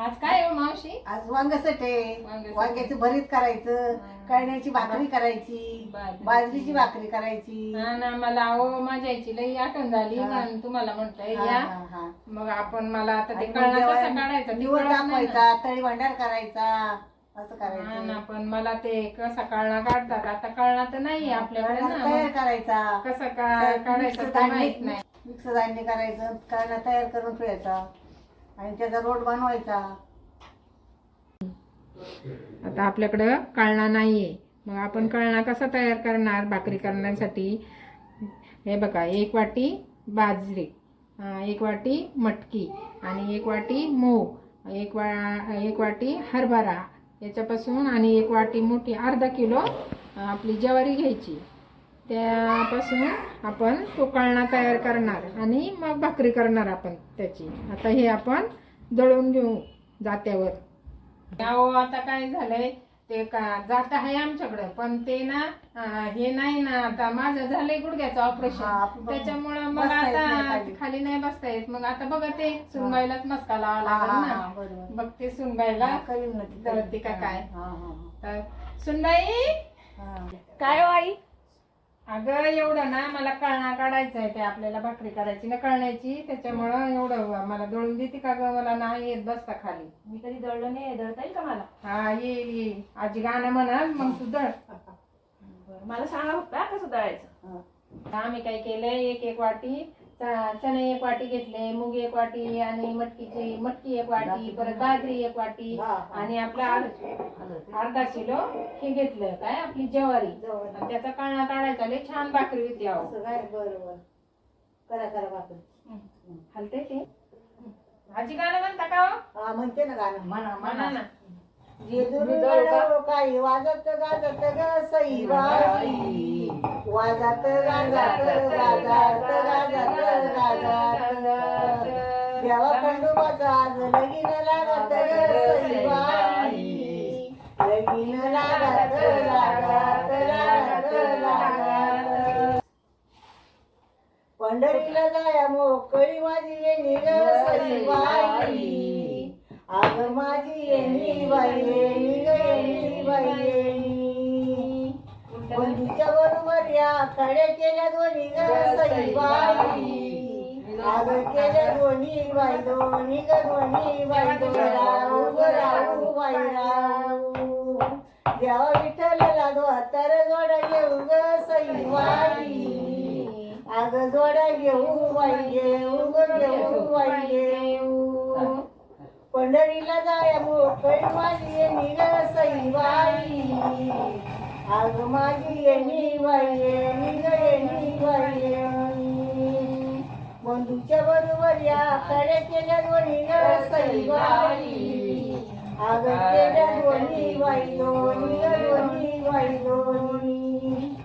आज काय हो मावशी? आज वांगसट आहे. वांग्याचं भरीत करायचं, कळण्याची भाकरी करायची, बाजरीची भाकरी करायची. हा ना, मला माझ्या आईची लई आठवण झाली म्हणून तुम्हाला म्हटलंय या. मग आपण मला आता ते कळणा कसा काढायचा दिवस दाखवायचा, तळी भांडार करायचा, असं करायचं ना. पण मला ते कसा कळणा काढतात आता कळणा तर नाही आपल्याकडे ना. तयार करायचा, कसं काढायचं ते माहित नाही. मिक्स धान्य करायचं, कळणा तयार करून ठेवायचा आणि त्याचा रोट बनवायचा. आता आपल्याकडं कळणा नाहीये, मग आपण कळणा कसा तयार करणार भाकरी करण्यासाठी? हे बघा, 1 वाटी बाजरी, 1 वाटी मटकी आणि 1 वाटी मूग, 1 वाटी हरभरा याच्यापासून आणि 1 वाटी मोठी अर्धा किलो आपली ज्वारी घ्यायची. त्यापासून आपण तो कळणा तयार करणार आणि मग भाकरी करणार आपण त्याची. आता हे आपण दळून घेऊ जात्यावर. आता काय झालंय ते जात आहे आमच्याकडे, पण ते ना हे नाही ना, आता माझं झालंय गुडघ्याचं ऑपरेशन, त्याच्यामुळं मग आता खाली नाही बसता येत. मग आता बघा ते सुनबाईलाच मस्का लावा लागेल ना. बघते सुनबाईला जळते का काय. तर सुनबाई काय हो आई? अगं एवढं ना मला कळणा काढायचं आहे, ते आपल्याला भाकरी करायची ना कळण्याची, त्याच्यामुळं एवढं मला दळून देते का ग? मला नाही येत बसता खाली. मी कधी दळलं नाही, दळता येईल का मला? हा ये आजी गाणं म्हणाल मग तू दळ. मला सांगा फक्त कसं दळायचं. आम्ही काय केलंय, 1 वाटी चणे 1 वाटी घेतले, मूग 1 वाटी आणि मटकी 1 वाटी, परत बाजरी 1 वाटी आणि आपला अर्धा किलो हे घेतलं काय आपली ज्वारी. त्याचा कळणा काढायचा, लय छान भाकरी होती. बरोबर करा भाकरी. हलते ते आजी गाणं म्हणता का हो? म्हणते ना गाणं. म्हणा ना. काही वाजत गाजत ग सईबाई, वाजत गाजत गाजत गाजत गाजत देवा खंडोबाचा आज लगीन लागत ग सईबाई, लगीन लागत लागत लागत लागत. पंढरीला जाया मोकळी माझी येणी ग सईबाई, आग माझी येणी बाई येणी ग येणी बाई येणी. बंधूच्या बरोबर या कड्या केल्या दोन्ही ग सईबाई, आग केल्या दोन्ही बाई दोन्ही ग दोन्ही बाई दो राऊ ग राऊ बाई राऊ. देवा विठ्ठलला दोतर जोडा घेऊ ग सईबाई, आग जोडा घेऊ बाई घेऊ ग घेऊ बाई घेऊ. पंढरीला जाया मोकळी माझी येणी ग सईबाई, आग माझी येणी बाई येणी ग येणी बाई येणी. बंधूच्या बरोबर या कड्या केल्या दोन्ही ग सईबाई, आग केल्या दोन्ही बाई दोन्ही ग दोन्ही बाई दोन्ही.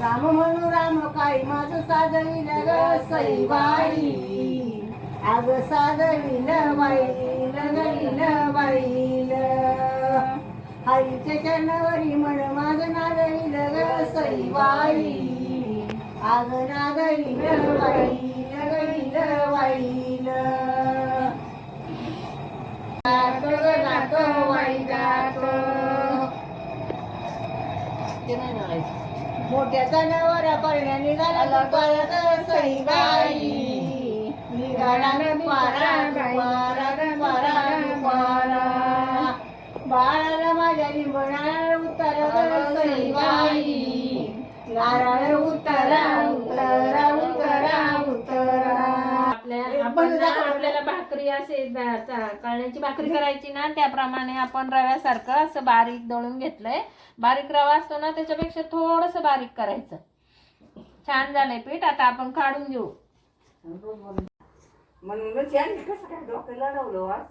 राम म्हणू राम काय माझं साधविल ग सईबाई, आग साधविल बाईल गईल बाईल. हरीच्या चरणावरी म्हण माझं नादविल ग सईबाई, आग नादविल बाईल गईल बाईल. जातो बाई जातो, मोठ्या जनावरा परण्या निघाला परत सईबाई, निघाला दुपारा बाळाला माझ्या लिंबणाला उतर सईबाई, नारळ उतरा उतरा उतरा उतरा. आपल्याला भाकरी असे कळण्याची भाकरी करायची ना, त्याप्रमाणे आपण रव्यासारखं असं बारीक दळून घेतलंय. बारीक रवा असतो ना, त्याच्यापेक्षा थोडस बारीक करायचं. छान झालंय पीठ. आता आपण काढून घेऊ. म्हणूनच यांनी कसं काय डोकं लढवलं आज.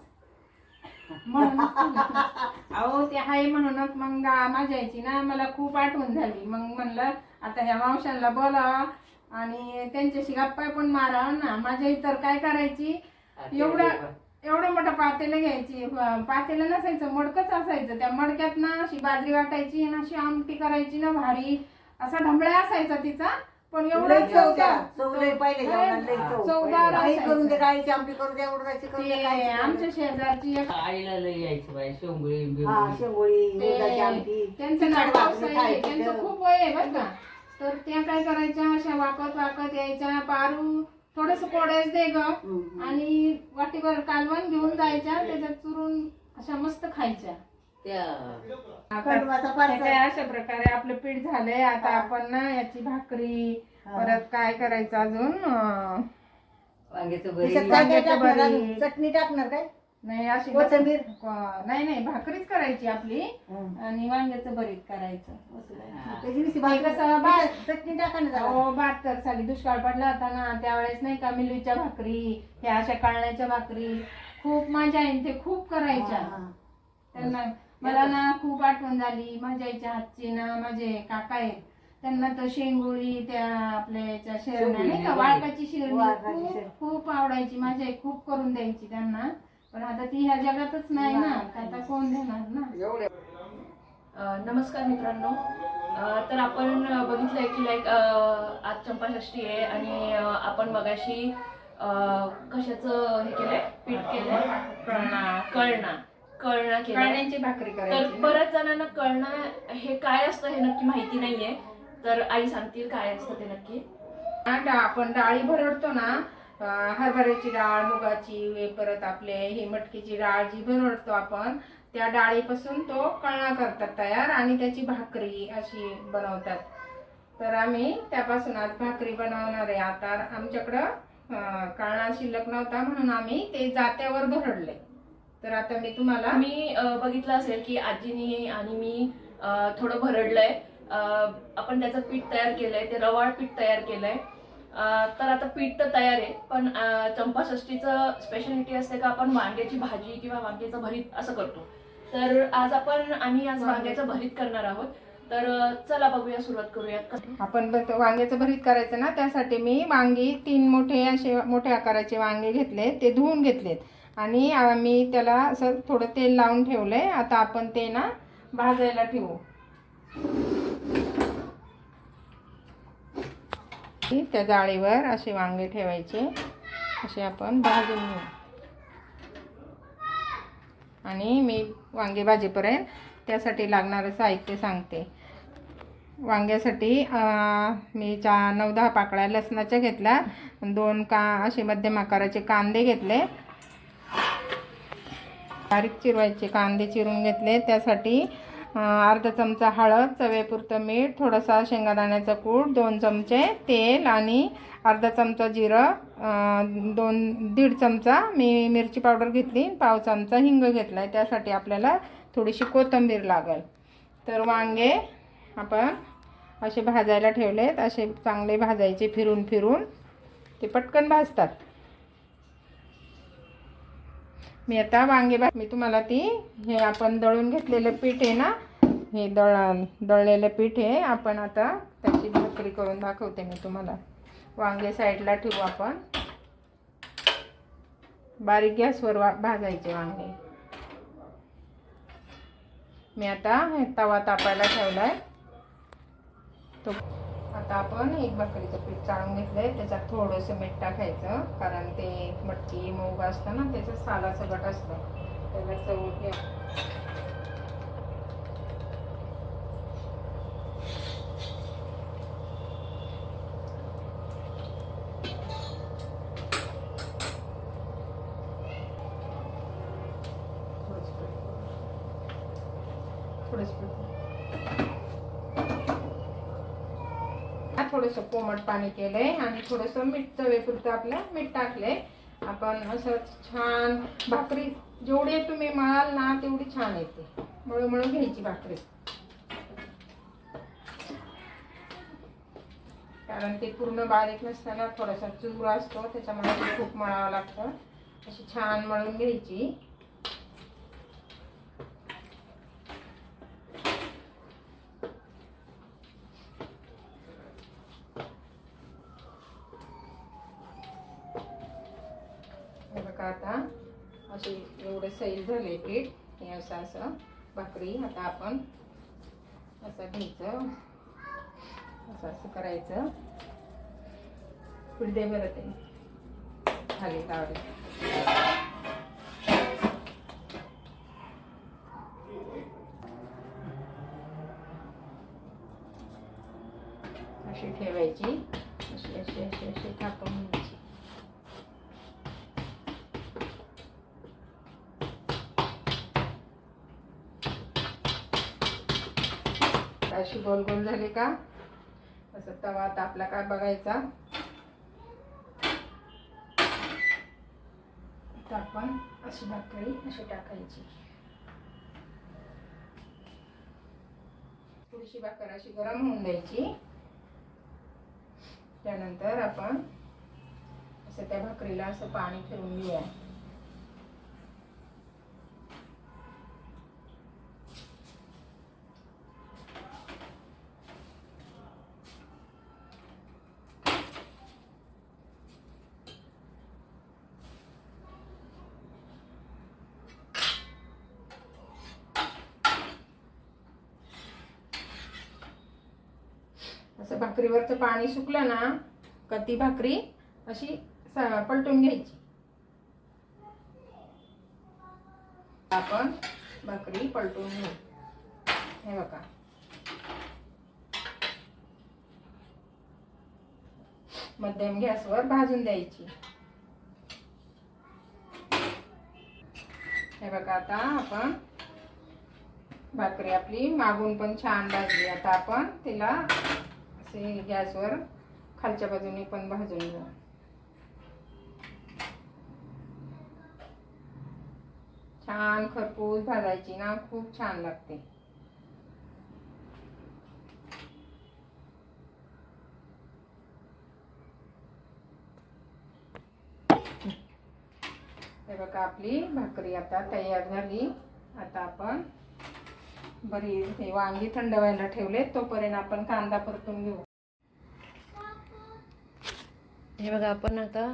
अहो ते आहे म्हणूनच मग माझ्या आईची ना मला खूप आठवण झाली. मग म्हणलं आता ह्या मावशांना बोलावा आणि त्यांच्याशी गप्पा पण मारावा ना. माझ्या आई तर काय करायची, एवढं मोठं पातेलं घ्यायची. पातेलं नसायचं, मडकच असायचं. त्या मडक्यात ना अशी बाजरी वाटायची आणि अशी आमटी करायची ना भारी. असा ढंबळ्या असायचा तिचा पण लय एवढं चव त्याला. चव लय पहिले जेवणाला लय चव. चवदार काही करून दे, असायचं. डाळीची आमटी करून दे, उडदाची करून दे, ते कायची करून दे. आमच्या शेजारची एक आईला लय यायचं बाई शेंगुळी हा, बिंगुळी. शेंगोळी, ते उडदाची आमटी, त्यांचं तिखट नाव भाकरी पावसाळी, खायची त्यांचं तर. खूप वय आहे बरं का. तर त्या काय करायच्या, अशा वाकत वाकत यायच्या, पारू थोडस कोड्याच दे ग हम्म. आणि वाटीभर कालवण घेऊन जायच्या, त्याच्यात चुरून अशा मस्त खायच्या. त्या कडवाचा ते पारसा. काय अशा प्रकारे आपलं पीठ झालंय. आता आपण ना याची भाकरी, परत काय करायचं अजून वांग्याचं त्याच्यात भरीत. काय काय वांग्याचं टाकणार भरीत. अजून? चटणी टाकणार काय? नाही अशी कोथिंबीर? नाही नाही भाकरीच करायची आपली हं. आणि वांग्याचं भरीत करायचं. त्याची नुसती ते कसं भाकरी- भात- चटणी टाका ना जरा. हो 72 साली दुष्काळ पडला होता ना, त्यावेळेस नाही का मिलूच्या भाकरी, ह्या अशा कळण्याच्या भाकरी खूप मजा येईल. ते खूप करायच्या. हा. त्यांना मला ना खूप आठवण झाली माझ्या आईच्या हातची ना. माझे काका आहेत, त्यांना तर शेंगोळी त्या आपल्या याच्या शेरण्या नाही का, वाळकाची शेरणी वाळकाची खूप शेरणी. खूप आवडायची. माझी आई खूप करून द्यायची त्यांना. पण आता ती ह्या जगातच नाही ना, आता कोण देणार ना. नमस्कार मित्रांनो. तर आपण बघितलंय की लाईक आज चंपाषष्ठी आहे आणि आपण मगाशी कशाचं हे केलंय, पीठ केलंय, कळणा केलंय. कळण्याची भाकरी तर करायची ना. बऱ्याच जणांना कळणं हे काय असतं हे नक्की माहिती नाहीये, तर आई सांगतील काय असतं ते नक्की. आपण डाळी भरडतो ना, हरभऱ्याची डाळ, मुगाची, परत आपले ही मटकीची डाळ जी भरडतो आपण, त्या डाळीपासून तो कळणा करतात तयार आणि त्याची भाकरी अशी बनवतात. तर आम्ही त्यापासून आज भाकरी बनवणार आहे. आता आमच्याकडं कळणा शिल्लक नव्हता म्हणून आम्ही ते जात्यावर भरडले. तर आता मी तुम्हाला मी बघितलं असेल की आजीनी आणि मी थोडं भरडलंय. आपण त्याचं पीठ तयार केलंय, ते रवाळ पीठ तयार केलंय. तर आता पीठ तर तयार आहे, पण चंपाषष्ठीचं स्पेशालिटी असते का आपण वांग्याची भाजी किंवा वांग्याचं भरीत असं करतो. तर आम्ही आज वांग्याचं भरीत करणार आहोत. तर चला बघूया, सुरुवात करूया. आपण वांग्याचं भरीत करायचं ना, त्यासाठी मी वांगी 3 मोठे असे मोठ्या आकाराचे वांगे घेतले, ते धुवून घेतलेत आणि मी त्याला असं थोडं तेल लावून ठेवलंय. आता आपण ते ना भाजायला ठेवू. त्या जाळीवर असे वांगे ठेवायचे, असे आपण भाजून घेऊ. आणि मी वांगे भाजीपर्यंत त्यासाठी लागणारं साहित्य सांगते. वांग्यासाठी मी 9-10 पाकळ्या लसणाच्या घेतल्या, 2 असे मध्यम आकाराचे कांदे घेतले, बारीक चिरवायचे कांदे चिरून घेतले. त्यासाठी अर्धा चमचा हळद, चवेपुरतं मीठ, थोडासा शेंगादाण्याचा कूट, 2 चमचे तेल आणि अर्धा चमचा जिरं, 1.5 चमचा मी मिरची पावडर घेतली, पाव चमचा हिंग घेतलाय. त्यासाठी आपल्याला थोडीशी कोथिंबीर लागेल. तर वांगे आपण असे भाजायला ठेवलेत, असे चांगले भाजायचे फिरून फिरून, ते पटकन भाजतात. मी आता मी तुम्हाला हे आपण दळून घेतलेलं पीठ आहे ना, हे दळलेलं पीठ आहे. आपण आता त्याची भाकरी करून दाखवते मी तुम्हाला. वांगे साईडला ठेवू आपण. बारीक गॅसवर भाजायचे वांगे. मी आता हे तवा तापायला ठेवलाय. तो आता आपण एक भाकरीचं पीठ चाळून घेतलंय, त्याच्यात थोडंसं मीठ टाकायचं, कारण ते मटकी मूग असतं ना, त्याचं सालाचं गट असतं, त्याला चव घ्या. थोडंसं कोमट पाणी केलंय आणि थोडंसं मीठ, चवेपुरतं आपलं मीठ टाकलंय. आपण असं छान भाकरी जेवढी तुम्ही मळाल ना तेवढी छान येते. मळून घ्यायची भाकरी, कारण ते पूर्ण बारीक नसताना थोडासा चूर असतो, त्याच्यामुळे ते खूप मळावं लागतं. अशी छान मळून घ्यायची. बघा आता अशी एवढं सैल झाले पीठ, हे असं भाकरी. आता आपण असं घ्यायचं, असं करायचं पीठ दे बरं ते खाली लावले. अशी ठेवायची, अशी अशी अशी अशी थापून घ्यायची. अशी गोल गोल झाली का असं तवा तापला का बघायचा. तर आपण अशी भाकरी अशी टाकायची. थोडीशी भाकर अशी गरम होऊन द्यायची. त्यानंतर आपण असं त्या भाकरीला असं पाणी फिरवून घेऊया. असं भाकरीवरचं पाणी सुकलं ना का ती भाकरी अशी पलटून घ्यायची. आपण भाकरी पलटून घेऊ. हे बघा, मध्यम गॅसवर भाजून द्यायची. हे बघा, आता आपण भाकरी आपली मागून पण छान भाजली. आता आपण तिला असे गॅसवर खालच्या बाजूने पण भाजून घेऊ. छान खरपूस भाजायची ना, खूप छान लागते. हे बघा, आपली भाकरी आता तयार झाली. आता आपण बरी हे वांगी थंड व्हायला ठेवले, तोपर्यंत आपण कांदा परतून घेऊ. हे बघा, आपण आता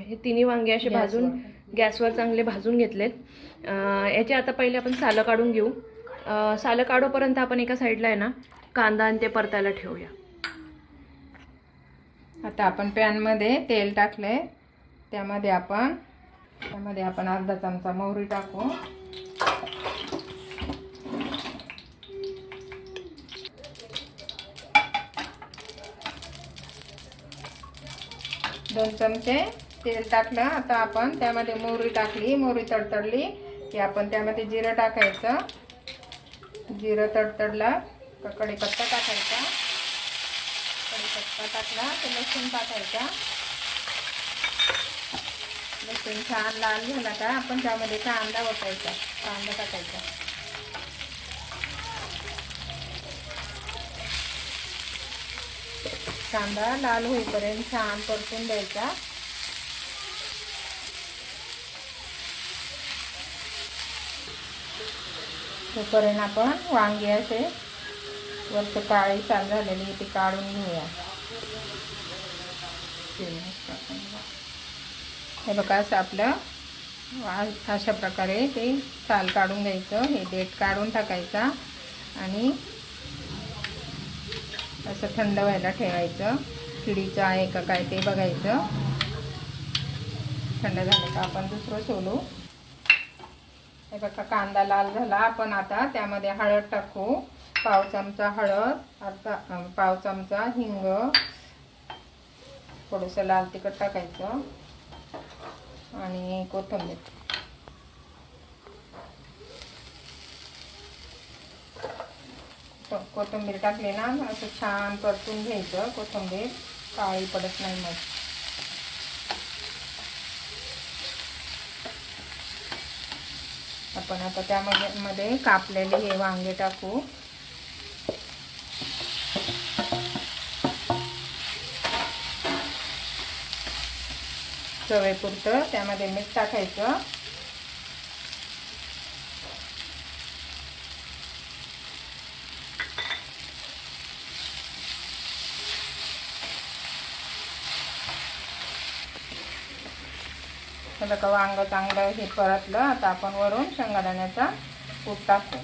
हे तिन्ही वांगे असे भाजून गॅसवर चांगले भाजून घेतलेत. याचे आता पहिले आपण सालं काढून घेऊ. सालं काढोपर्यंत आपण एका साईडला आहे ना कांदा आणि ते परतायला ठेवूया. आता आपण पॅनमध्ये तेल टाकले. त्यामध्ये आपण अर्धा चमचा मोहरी टाकू. दोन चमचे तेल टाकलं. आता आपण त्यामध्ये मोहरी टाकली. मोहरी तडतडली की आपण त्यामध्ये जिरं टाकायचं. जिरं तडतडला का कढीपत्ता टाकायचा. कढीपत्ता टाकला तर लसूण टाकायचा. लसूण छान लाल झाला का आपण त्यामध्ये कांदा ओतायचा. कांदा टाकायचा. कांदा लाल होईपर्यंत छान परतून द्यायचा. तोपर्यंत आपण वांगी असे वरचं काळी साल झालेली ती काढून घेऊया. हे बघा, असं आपलं अशा प्रकारे ते साल काढून घ्यायचं. हे देठ काढून टाकायचा आणि असं थंड व्हायला ठेवायचं. किडीचं आहे का काय ते बघायचं. थंड झालं का आपण दुसरं सोलू. हे बघा, कांदा लाल झाला. आपण आता त्यामध्ये हळद टाकू. पाव चमचा हळद, पाव चमचा हिंग, थोडंसं लाल तिखट टाकायचं आणि कोथिंबीर. कोथिंबीर टाकली ना असं छान परतून घ्यायचं. कोथिंबीर काळी पडत नाही मग. आपण आता त्यामध्ये कापलेले हे वांगे टाकू. चवीपुरतं त्यामध्ये मीठ टाकायचं. बघा, वांग चांगलं हे परतलं. आता आपण वरून शेंगदाण्याचा कूट टाकू.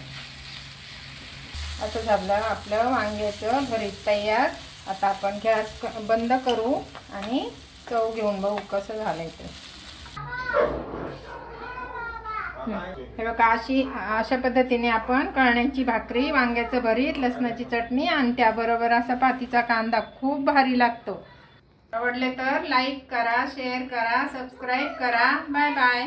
असं झालं आपलं वांग्याचं भरीत तयार. आता आपण गॅस बंद करू आणि चव घेऊन बघू कसं झालंय ते. हे बघा अशा पद्धतीने आपण कळण्याची भाकरी, वांग्याचं भरीत, लसणाची चटणी आणि त्याबरोबर असा पातीचा कांदा खूप भारी लागतो. आवडले तर लाईक करा, शेअर करा, सबस्क्राईब करा. Bye bye.